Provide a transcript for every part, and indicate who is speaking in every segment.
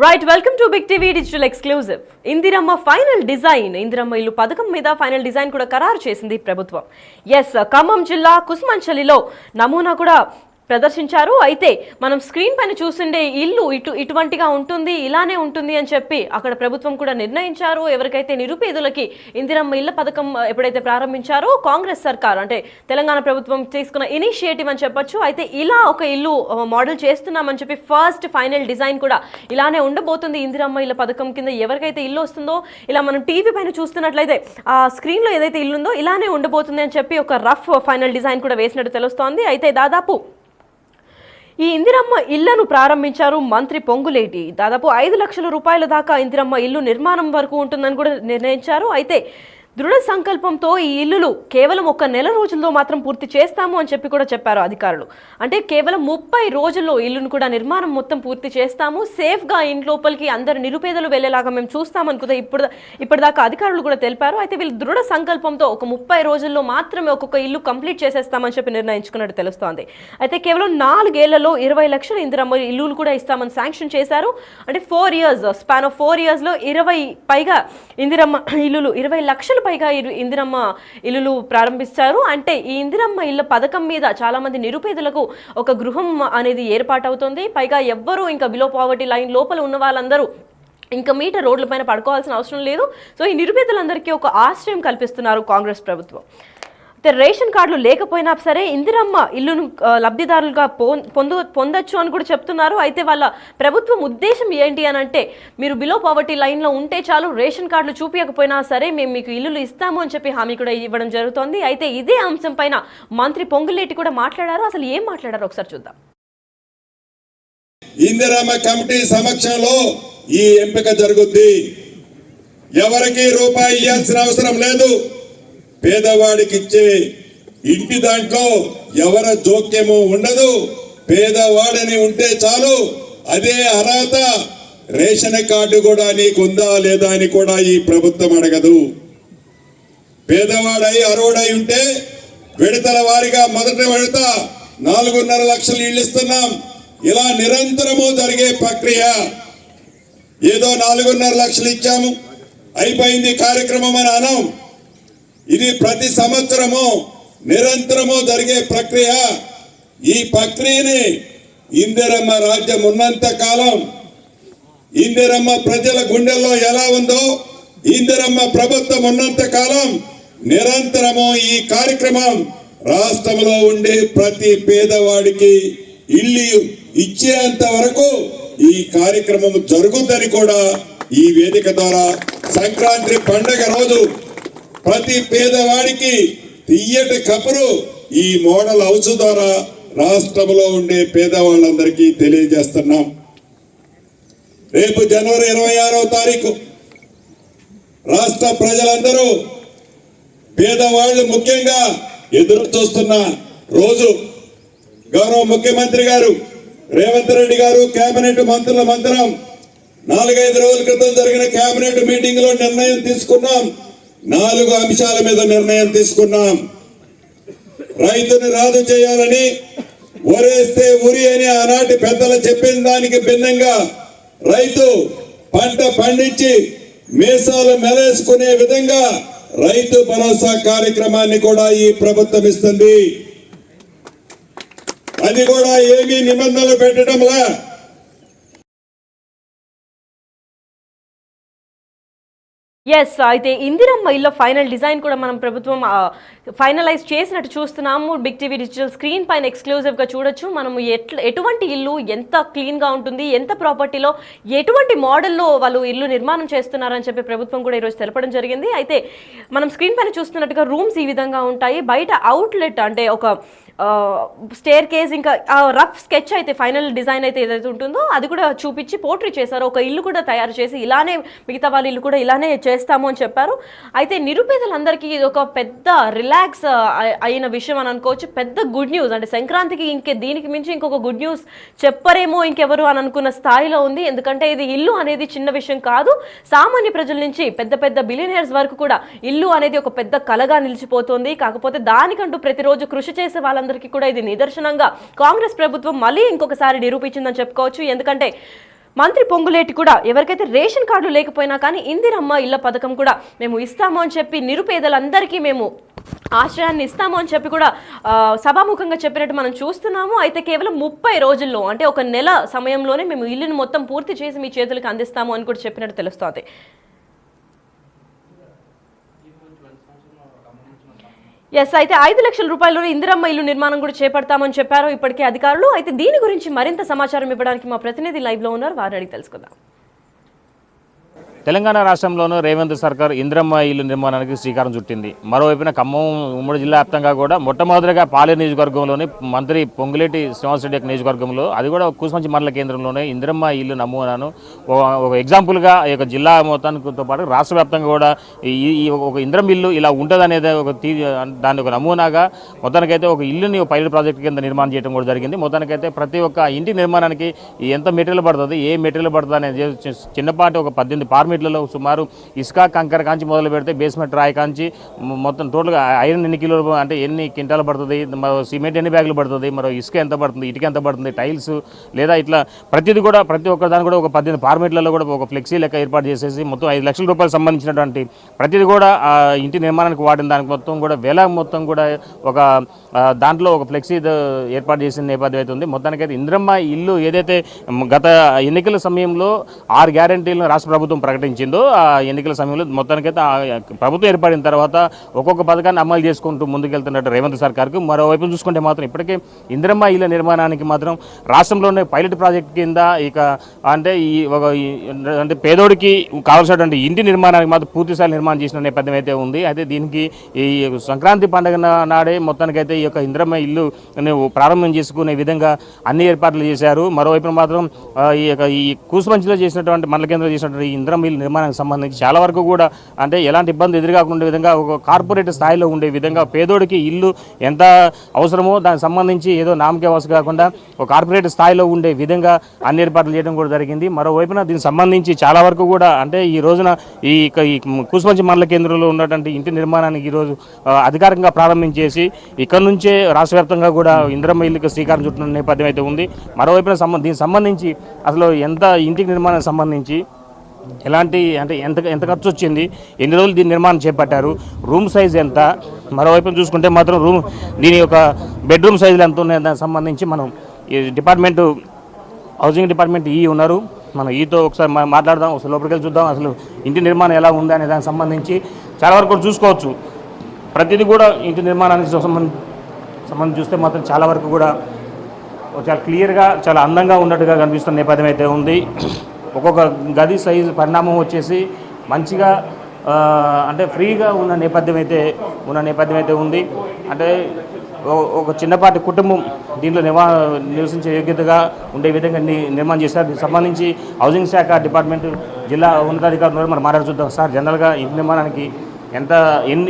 Speaker 1: Right welcome to big TV digital exclusive. Indiramma final design, Indiramma ఇల్లు పథకం మీద ఫైనల్ డిజైన్ కూడా ఖరారు చేసింది ప్రభుత్వం. ఖమ్మం జిల్లా కుస్మంచలిలో నమూనా కూడా ప్రదర్శించారు. అయితే మనం స్క్రీన్ పైన చూస్తుండే ఇల్లు ఇటువంటిగా ఉంటుంది, ఇలానే ఉంటుంది అని చెప్పి అక్కడ ప్రభుత్వం కూడా నిర్ణయించారు. ఎవరికైతే నిరుపేదలకి ఇందిరమ్మ ఇళ్ల పథకం ఎప్పుడైతే ప్రారంభించారో కాంగ్రెస్ సర్కార్ అంటే తెలంగాణ ప్రభుత్వం తీసుకున్న ఇనిషియేటివ్ అని చెప్పొచ్చు. అయితే ఇలా ఒక ఇల్లు మోడల్ చేస్తున్నామని చెప్పి ఫస్ట్ ఫైనల్ డిజైన్ కూడా ఇలానే ఉండబోతుంది. ఇందిరమ్మ ఇళ్ల పథకం కింద ఎవరికైతే ఇల్లు వస్తుందో ఇలా మనం టీవీ పైన చూస్తున్నట్లయితే ఆ స్క్రీన్ లో ఏదైతే ఇల్లు ఉందో ఇలానే ఉండబోతుంది అని చెప్పి ఒక రఫ్ ఫైనల్ డిజైన్ కూడా వేసినట్టు తెలుస్తోంది. అయితే దాదాపు ఈ ఇందిరమ్మ ఇళ్లను ప్రారంభించారు మంత్రి పొంగులేటి. దాదాపు 5 లక్షల రూపాయల దాకా ఇందిరమ్మ ఇల్లు నిర్మాణం వరకు ఉంటుందని కూడా నిర్ణయించారు. అయితే దృఢ సంకల్పంతో ఈ ఇల్లులు కేవలం 1 నెల రోజుల్లో మాత్రం పూర్తి చేస్తాము అని చెప్పి కూడా చెప్పారు అధికారులు. అంటే కేవలం 30 రోజుల్లో ఇల్లును కూడా నిర్మాణం మొత్తం పూర్తి చేస్తాము, సేఫ్గా ఇంట్లోపలికి అందరు నిరుపేదలు వెళ్ళేలాగా మేము చూస్తామని కూడా ఇప్పటిదాకా అధికారులు కూడా తెలిపారు. అయితే వీళ్ళు దృఢ సంకల్పంతో ఒక 30 రోజుల్లో మాత్రమే ఒక్కొక్క ఇల్లు కంప్లీట్ చేసేస్తామని చెప్పి నిర్ణయించుకున్నట్టు తెలుస్తోంది. అయితే కేవలం 4 ఏళ్లలో 20 లక్షల ఇందిరమ్మ ఇల్లులు కూడా ఇస్తామని శాంక్షన్ చేశారు. అంటే 4 ఇయర్స్ స్పాన్ ఆఫ్ 4 ఇయర్స్లో 20 పైగా ఇందిరమ్మ ఇల్లులు 20 లక్షల పైగా ఇందిరమ్మ ఇల్లులు ప్రారంభిస్తారు. అంటే ఈ ఇందిరమ్మ ఇళ్ల పథకం మీద చాలా మంది నిరుపేదలకు ఒక గృహం అనేది ఏర్పాటవుతుంది. పైగా ఎవ్వరూ ఇంకా బిలో పావర్టీ లైన్ లోపల ఉన్న వాళ్ళందరూ ఇంకా మీటర్ రోడ్ల పైన పడుకోవాల్సిన అవసరం లేదు. సో ఈ నిరుపేదలందరికీ ఒక ఆశ్రయం కల్పిస్తున్నారు కాంగ్రెస్ ప్రభుత్వం. అయితే రేషన్ కార్డులు లేకపోయినా సరే ఇందిరమ్మ ఇల్లును లబ్ధిదారులుగా పొందొచ్చు అని కూడా చెప్తున్నారు. అయితే వాళ్ళ ప్రభుత్వం ఉద్దేశం ఏంటి అని అంటే, మీరు బిలో పావర్టీ లైన్లో ఉంటే చాలు, రేషన్ కార్డులు చూపించకపోయినా సరే మేము మీకు ఇల్లులు ఇస్తాము అని చెప్పి హామీ కూడా ఇవ్వడం జరుగుతోంది. అయితే ఇదే అంశం పైన మంత్రి పొంగులేటి కూడా మాట్లాడారు. అసలు ఏం మాట్లాడారు ఒకసారి చూద్దాం.
Speaker 2: ఇందిరమ్మ కమిటీ సమక్షంలో ఈ ఎంపిక జరుగుద్ది. ఎవరికి రూపాయి ఇవ్వాల్సిన అవసరం లేదు. పేదవాడికి ఇచ్చే ఇంటి దాంట్లో ఎవరి జోక్యము ఉండదు. పేదవాడని ఉంటే చాలు, అదే అర్హత. రేషన్ కార్డు కూడా నీకుందా లేదా అని కూడా ఈ ప్రభుత్వం అడగదు. పేదవాడై అర్హుడై ఉంటే విడతల వారిగా మొదటి విడత 4.5 లక్షలు ఇళ్ళు ఇస్తున్నాం. ఇలా నిరంతరము జరిగే ప్రక్రియ. ఏదో 4.5 లక్షలు ఇచ్చాము అయిపోయింది కార్యక్రమం అని అనం. ఇది ప్రతి సంవత్సరము నిరంతరము జరిగే ప్రక్రియ. ఈ ప్రక్రియని ఇందిరమ్మ రాజ్యం ఉన్నంత కాలం, ఇందిరమ్మ ప్రజల గుండెల్లో ఎలా ఉందో ఇందిరమ్మ ప్రభుత్వం ఉన్నంత కాలం నిరంతరము ఈ కార్యక్రమం రాష్ట్రంలో ఉండే ప్రతి పేదవాడికి ఇల్లు ఇచ్చేంత వరకు ఈ కార్యక్రమం జరుగుద్దని కూడా ఈ వేదిక ద్వారా సంక్రాంతి పండుగ రోజు ప్రతి పేదవాడికి తీయటి కబురు ఈ మోడల్ హౌస్ ద్వారా రాష్ట్రంలో ఉండే పేదవాళ్ళందరికీ తెలియజేస్తున్నాం. రేపు జనవరి 26వ తారీఖు రాష్ట్ర ప్రజలందరూ, పేదవాళ్ళు ముఖ్యంగా ఎదురు చూస్తున్న రోజు. గౌరవ ముఖ్యమంత్రి గారు రేవంత్ రెడ్డి గారు కేబినెట్ మంత్రుల మంత్రం 4-5 రోజుల క్రితం జరిగిన కేబినెట్ మీటింగ్ లో నిర్ణయం తీసుకున్నాం. 4 అంశాల మీద నిర్ణయం తీసుకున్నాం. రైతుని రాజు చేయాలని, ఒరేస్తే ఉరి అని ఆనాటి పెద్దలు చెప్పిన దానికి భిన్నంగా రైతు పంట పండించి మీసాలు మెలేసుకునే విధంగా రైతు భరోసా కార్యక్రమాన్ని కూడా ఈ ప్రభుత్వం ఇస్తుంది. అది కూడా ఏమీ నిబంధనలు పెట్టడంలా
Speaker 1: అయితే ఇందిరమ్మ ఇళ్ళ ఫైనల్ డిజైన్ కూడా మనం ప్రభుత్వం ఫైనలైజ్ చేసినట్టు చూస్తున్నాము. బిగ్ టీవీ డిజిటల్ స్క్రీన్ పైన ఎక్స్క్లూజివ్గా చూడొచ్చు. మనం ఎటువంటి ఇల్లు ఎంత క్లీన్గా ఉంటుంది, ఎంత ప్రాపర్టీలో ఎటువంటి మోడల్లో వాళ్ళు ఇల్లు నిర్మాణం చేస్తున్నారని చెప్పి ప్రభుత్వం కూడా ఈరోజు తెలపడం జరిగింది. అయితే మనం స్క్రీన్ పైన చూస్తున్నట్టుగా రూమ్స్ ఈ విధంగా ఉంటాయి. బయట అవుట్లెట్ అంటే ఒక స్టేర్ కేస్, ఇంకా రఫ్ స్కెచ్ అయితే ఫైనల్ డిజైన్ అయితే ఏదైతే ఉంటుందో అది కూడా చూపించి పోర్ట్రీ చేశారు. ఒక ఇల్లు కూడా తయారు చేసి ఇలానే మిగతా వాళ్ళ ఇల్లు కూడా ఇలానే చేస్తాము అని చెప్పారు. అయితే నిరుపేదలందరికీ ఇది ఒక పెద్ద రిలాక్స్ అయిన విషయం అని అనుకోవచ్చు. పెద్ద గుడ్ న్యూస్. అంటే సంక్రాంతికి దీనికి మించి ఇంకొక గుడ్ న్యూస్ చెప్పరేమో ఇంకెవరు అని అనుకున్న స్థాయిలో ఉంది. ఎందుకంటే ఇది ఇల్లు అనేది చిన్న విషయం కాదు. సామాన్య ప్రజల నుంచి పెద్ద పెద్ద బిలియనర్స్ వరకు కూడా ఇల్లు అనేది ఒక పెద్ద కలగా నిలిచిపోతుంది. కాకపోతే దానికంటూ ప్రతిరోజు కృషి చేసే వాళ్ళందరూ అందరికీ కూడా ఇది నిదర్శనంగా కాంగ్రెస్ ప్రభుత్వం మళ్ళీ ఇంకొకసారి నిరూపించిందని చెప్పుకోవచ్చు. ఎందుకంటే మంత్రి పొంగులేటి కూడా ఎవరికైతే రేషన్ కార్డులు లేకపోయినా కానీ ఇందిరమ్మ ఇళ్ల పథకం కూడా మేము ఇస్తాము అని చెప్పి నిరుపేదలందరికీ మేము ఆశ్రయాన్ని ఇస్తాము అని చెప్పి కూడా సభాముఖంగా చెప్పినట్టు మనం చూస్తున్నాము. అయితే కేవలం 30 రోజుల్లో అంటే ఒక నెల సమయంలోనే మేము ఇల్లును మొత్తం పూర్తి చేసి మీ చేతులకు అందిస్తాము అని కూడా చెప్పినట్టు తెలుస్తోంది. ఎస్, అయితే 5 లక్షల రూపాయలు ఇందిరమ్మ ఇల్లు నిర్మాణం కూడా చేపడతామని చెప్పారు ఇప్పటికే అధికారులు. అయితే దీని గురించి మరింత సమాచారం ఇవ్వడానికి మా ప్రతినిధి లైవ్ లో ఉన్నారు, వారిని అడిగి తెలుసుకుందాం.
Speaker 3: తెలంగాణ రాష్ట్రంలోనూ రేవంత్ సర్కార్ ఇందిరమ్మ ఇల్లు నిర్మాణానికి శ్రీకారం చుట్టింది. మరోవైపున ఖమ్మం ఉమ్మడి జిల్లా వ్యాప్తంగా కూడా మొట్టమొదటిగా పాలేరు నియోజకవర్గంలోని మంత్రి పొంగులేటి శ్రీనివాసరెడ్డి యొక్క నియోజకవర్గంలో, అది కూడా కూసుమంచి మండల కేంద్రంలోనే ఇందిరమ్మ ఇల్లు నమూనాను ఒక ఎగ్జాంపుల్గా ఈ యొక్క జిల్లా మొత్తానితో పాటు రాష్ట్ర వ్యాప్తంగా కూడా ఈ ఒక ఇందిరమ్మ ఇల్లు ఇలా ఉంటుంది అనేది దాని ఒక నమూనాగా మొత్తానికైతే ఒక ఇల్లుని పైలట్ ప్రాజెక్ట్ కింద నిర్మాణం చేయడం కూడా జరిగింది. మొత్తానికైతే ప్రతి ఒక్క ఇంటి నిర్మాణానికి ఎంత మెటీరియల్ పడుతుంది, ఏ మెటీరియల్ పడుతుంది అనేది చిన్నపాటి ఒక 18 ఫార్మేట్లలో సుమారు ఇసుక కంకర కాంచి మొదలు పెడితే బేస్మెంట్ రాయి కాంచి మొత్తం టోటల్గా ఐరన్ ఎన్ని కిలోలు అంటే ఎన్ని క్వింటాలు పడుతుంది, మరో సిమెంట్ ఎన్ని బ్యాగులు పడుతుంది, మరో ఇసుక ఎంత పడుతుంది, ఇటుక ఎంత పడుతుంది, టైల్స్ లేదా ఇట్లా ప్రతిది కూడా ప్రతి ఒక్క దాని కూడా ఒక 18 ఫార్మేట్లలో కూడా ఒక ఫ్లెక్సీ లెక్క ఏర్పాటు చేసేసి మొత్తం 5 లక్షల రూపాయలు సంబంధించినటువంటి ప్రతిది కూడా ఇంటి నిర్మాణానికి వాడిన దానికి మొత్తం కూడా మొత్తం కూడా ఒక దాంట్లో ఒక ఫ్లెక్సీ ఏర్పాటు చేసిన నేపథ్యం అయితే ఉంది. మొత్తానికైతే ఇందిరమ్మ ఇల్లు ఏదైతే గత ఎన్నికల సమయంలో 6 గ్యారెంటీలను రాష్ట్ర ప్రభుత్వం ప్రకటించిందో ఆ ఎన్నికల సమయంలో మొత్తానికైతే ప్రభుత్వం ఏర్పడిన తర్వాత ఒక్కొక్క పథకాన్ని అమలు చేసుకుంటూ ముందుకెళ్తున్నట్టు రేవంత్ సర్కార్కు. మరోవైపు చూసుకుంటే మాత్రం ఇప్పటికే ఇందిరమ్మ ఇళ్ల నిర్మాణానికి మాత్రం రాష్ట్రంలోనే పైలట్ ప్రాజెక్ట్ కింద ఇక అంటే అంటే పేదోడికి కావాల్సినటువంటి ఇంటి నిర్మాణానికి మాత్రం పూర్తిస్థాయి నిర్మాణం చేసిన నేపథ్యం అయితే ఉంది. అయితే దీనికి ఈ సంక్రాంతి పండుగ నాడే మొత్తానికైతే ఈ యొక్క ఇందిరమ్మ ఇల్లు ప్రారంభం చేసుకునే విధంగా అన్ని ఏర్పాట్లు చేశారు. మరోవైపు మాత్రం ఈ కూసుమంచిలో చేసినటువంటి మండల కేంద్రంలో చేసినటువంటి ఇందిరమ్మ ఇల్లు నిర్మాణానికి సంబంధించి చాలా వరకు కూడా అంటే ఎలాంటి ఇబ్బంది ఎదురుకాకుండా విధంగా ఒక కార్పొరేట్ స్థాయిలో ఉండే విధంగా పేదోడికి ఇల్లు ఎంత అవసరమో దానికి సంబంధించి ఏదో నామకే వస కాకుండా ఒక కార్పొరేట్ స్థాయిలో ఉండే విధంగా అన్ని ఏర్పాట్లు చేయడం కూడా జరిగింది. మరోవైపున దీనికి సంబంధించి చాలా వరకు కూడా అంటే ఈ రోజున ఈ కూసుమంచి మండల కేంద్రంలో ఉన్నటువంటి ఇంటి నిర్మాణానికి ఈరోజు అధికారికంగా ప్రారంభించేసి ఇక్కడ నుంచే రాష్ట్ర వ్యాప్తంగా కూడా ఇందిరమ్మ ఇల్లుకి శ్రీకారం చుట్టిన నేపథ్యం అయితే ఉంది. మరోవైపున దీనికి సంబంధించి అసలు ఎంత ఇంటికి నిర్మాణానికి సంబంధించి ఎలాంటి అంటే ఎంత ఖర్చు వచ్చింది, ఎన్ని రోజులు దీని నిర్మాణం చేపట్టారు, రూమ్ సైజ్ ఎంత, మరోవైపు చూసుకుంటే మాత్రం దీని యొక్క బెడ్రూమ్ సైజులు ఎంత ఉన్నాయి దానికి సంబంధించి మనం ఈ డిపార్ట్మెంటు హౌసింగ్ డిపార్ట్మెంట్ ఉన్నారు, మనం ఈతో ఒకసారి మాట్లాడదాం, ఒకసారి లోపలికి వెళ్ళి చూద్దాం అసలు ఇంటి నిర్మాణం ఎలా ఉంది అనే దానికి సంబంధించి చాలా వరకు చూసుకోవచ్చు. ప్రతిదీ కూడా ఇంటి నిర్మాణానికి సంబంధించి చూస్తే మాత్రం చాలా వరకు కూడా చాలా క్లియర్గా చాలా అందంగా ఉన్నట్టుగా కనిపిస్తున్న నేపథ్యం అయితే ఉంది. ఒక్కొక్క గది సైజు పరిణామం వచ్చేసి మంచిగా అంటే ఫ్రీగా ఉన్న నేపథ్యం అయితే ఉంది. అంటే ఒక చిన్నపాటి కుటుంబం దీంట్లో నివసించే యోగ్యతగా ఉండే విధంగా నిర్మాణం చేశారు. దీనికి సంబంధించి హౌసింగ్ శాఖ డిపార్ట్మెంట్ జిల్లా ఉన్నతాధికారులు మనం మాట్లాడుతుంటాం. సార్, జనరల్గా ఇంటి నిర్మాణానికి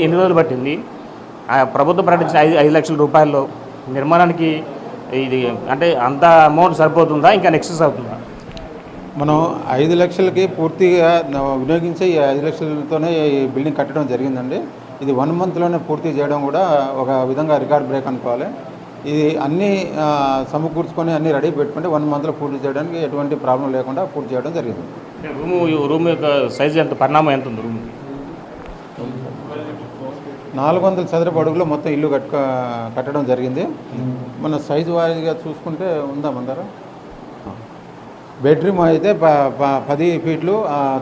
Speaker 3: ఎన్ని రోజులు పట్టింది? ప్రభుత్వం ప్రకటించిన 5 లక్షల రూపాయల్లో నిర్మాణానికి ఇది అంటే అంత అమౌంట్ సరిపోతుందా, ఇంకా ఎక్సెస్ అవుతుందా?
Speaker 4: మనం 5 లక్షలకి పూర్తిగా వినియోగించే ఈ 5 లక్షలతోనే ఈ బిల్డింగ్ కట్టడం జరిగిందండి. ఇది 1 మంత్లోనే పూర్తి చేయడం కూడా ఒక విధంగా రికార్డ్ బ్రేక్ అనుకోవాలి. ఇది అన్నీ సమకూర్చుకొని అన్నీ రెడీ పెట్టుకుంటే 1 మంత్లో పూర్తి చేయడానికి ఎటువంటి ప్రాబ్లం లేకుండా పూర్తి చేయడం జరిగింది.
Speaker 3: రూమ్ యొక్క సైజు ఎంత, పరిణామం ఎంత ఉంది? రూమ్
Speaker 4: 400 చదరపు అడుగులో మొత్తం ఇల్లు కట్టడం జరిగింది. మన సైజు వారీగా చూసుకుంటే ఉందా మందర బెడ్రూమ్ అయితే 10 ఫీట్లు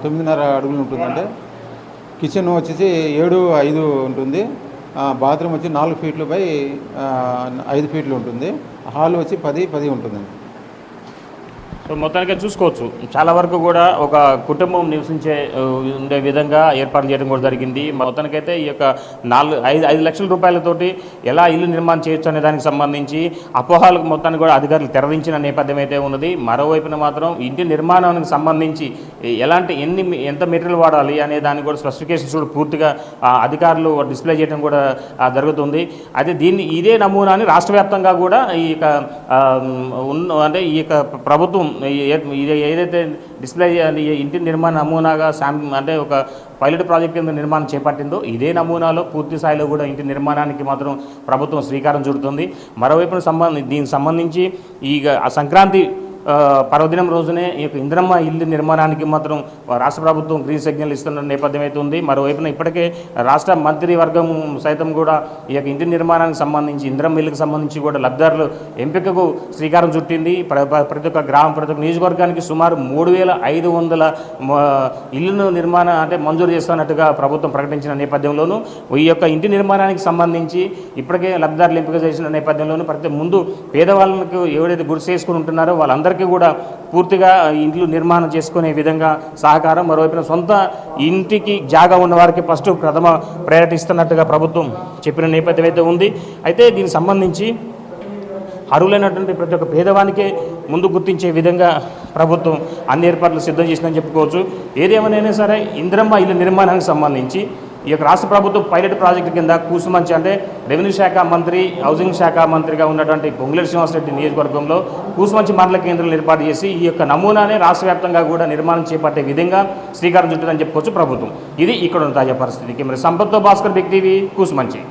Speaker 4: 9.5 అడుగులు ఉంటుందండి. కిచెన్ వచ్చేసి 7-5 ఉంటుంది. బాత్రూమ్ వచ్చి 4 ఫీట్లు బై 5 ఫీట్లు ఉంటుంది. హాల్ వచ్చి 10 ఉంటుందండి.
Speaker 3: సో మొత్తానికి చూసుకోవచ్చు చాలా వరకు కూడా ఒక కుటుంబం నివసించే ఉండే విధంగా ఏర్పాటు చేయడం కూడా జరిగింది. మొత్తానికైతే ఈ యొక్క 5 లక్షల రూపాయలతోటి ఎలా ఇల్లు నిర్మాణం చేయొచ్చు అనే దానికి సంబంధించి అపోహాలకు మొత్తాన్ని కూడా అధికారులు తెరదించిన నేపథ్యం అయితే ఉన్నది. మరోవైపున మాత్రం ఇంటి నిర్మాణానికి సంబంధించి ఎంత మెటీరియల్ వాడాలి అనే దానికి కూడా స్పెసిఫికేషన్స్ కూడా పూర్తిగా అధికారులు డిస్ప్లే చేయడం కూడా జరుగుతుంది. అయితే ఇదే నమూనాని రాష్ట్ర వ్యాప్తంగా కూడా ఈ అంటే ఈ యొక్క ప్రభుత్వం ఏదైతే డిస్ప్లే చేయాలి ఇంటి నిర్మాణ నమూనాగా అంటే ఒక పైలట్ ప్రాజెక్ట్ కింద నిర్మాణం చేపట్టిందో ఇదే నమూనాలో పూర్తి స్థాయిలో కూడా ఇంటి నిర్మాణానికి మాత్రం ప్రభుత్వం శ్రీకారం చుడుతుంది. మరోవైపున దీనికి సంబంధించి ఈ సంక్రాంతి పర్వదినం రోజునే ఈ యొక్క ఇందిరమ్మ ఇల్లు నిర్మాణానికి మాత్రం రాష్ట్ర ప్రభుత్వం గ్రీన్ సిగ్నల్ ఇస్తున్న నేపథ్యం అయితే ఉంది. మరోవైపున ఇప్పటికే రాష్ట్ర మంత్రివర్గం సైతం కూడా ఈ యొక్క ఇంటి నిర్మాణానికి సంబంధించి ఇందిరమ్మ ఇల్లుకి సంబంధించి కూడా లబ్ధిదారులు ఎంపికకు శ్రీకారం చుట్టింది. ప్రతి ఒక్క గ్రామం ప్రతి ఒక్క నియోజకవర్గానికి సుమారు 3500 ఇల్లును అంటే మంజూరు చేస్తున్నట్టుగా ప్రభుత్వం ప్రకటించిన నేపథ్యంలోనూ ఈ యొక్క ఇంటి నిర్మాణానికి సంబంధించి ఇప్పటికే లబ్ధిదారులు ఎంపిక చేసిన నేపథ్యంలోనూ ముందు పేదవాళ్ళకు ఎవరైతే గుర్తు చేసుకుని ఉంటున్నారో వాళ్ళందరికీ కూడా పూర్తిగా ఇంట్లో నిర్మాణం చేసుకునే విధంగా సహకారం, మరోవైపున సొంత ఇంటికి జాగా ఉన్న వారికి ఫస్ట్ ప్రథమ ప్రయారిటీ ఇస్తున్నట్టుగా ప్రభుత్వం చెప్పిన నేపథ్యం అయితే ఉంది. అయితే దీనికి సంబంధించి అర్హులైనటువంటి ప్రతి ఒక్క పేదవానికే ముందు గుర్తించే విధంగా ప్రభుత్వం అన్ని ఏర్పాట్లు సిద్ధం చేసిందని చెప్పుకోవచ్చు. ఏదేమైనా సరే ఇందిరమ్మ ఇల్లు నిర్మాణానికి సంబంధించి ఈ యొక్క రాష్ట్ర ప్రభుత్వం పైలట్ ప్రాజెక్టు కింద కూసుమంచి అంటే రెవెన్యూ శాఖ మంత్రి, హౌసింగ్ శాఖ మంత్రిగా ఉన్నటువంటి పొంగులేటి శ్రీనివాసరెడ్డి నియోజకవర్గంలో కూసుమంచి మండల కేంద్రాలు ఏర్పాటు చేసి ఈ యొక్క నమూనానే రాష్ట్ర వ్యాప్తంగా కూడా నిర్మాణం చేపట్టే విధంగా శ్రీకారం చుట్టిందని చెప్పుకోవచ్చు ప్రభుత్వం. ఇది ఇక్కడ ఉన్న తాజా పరిస్థితికి. మరి సంపత్తో భాస్కర్, బిగ్ టీవీ, కూసుమంచి.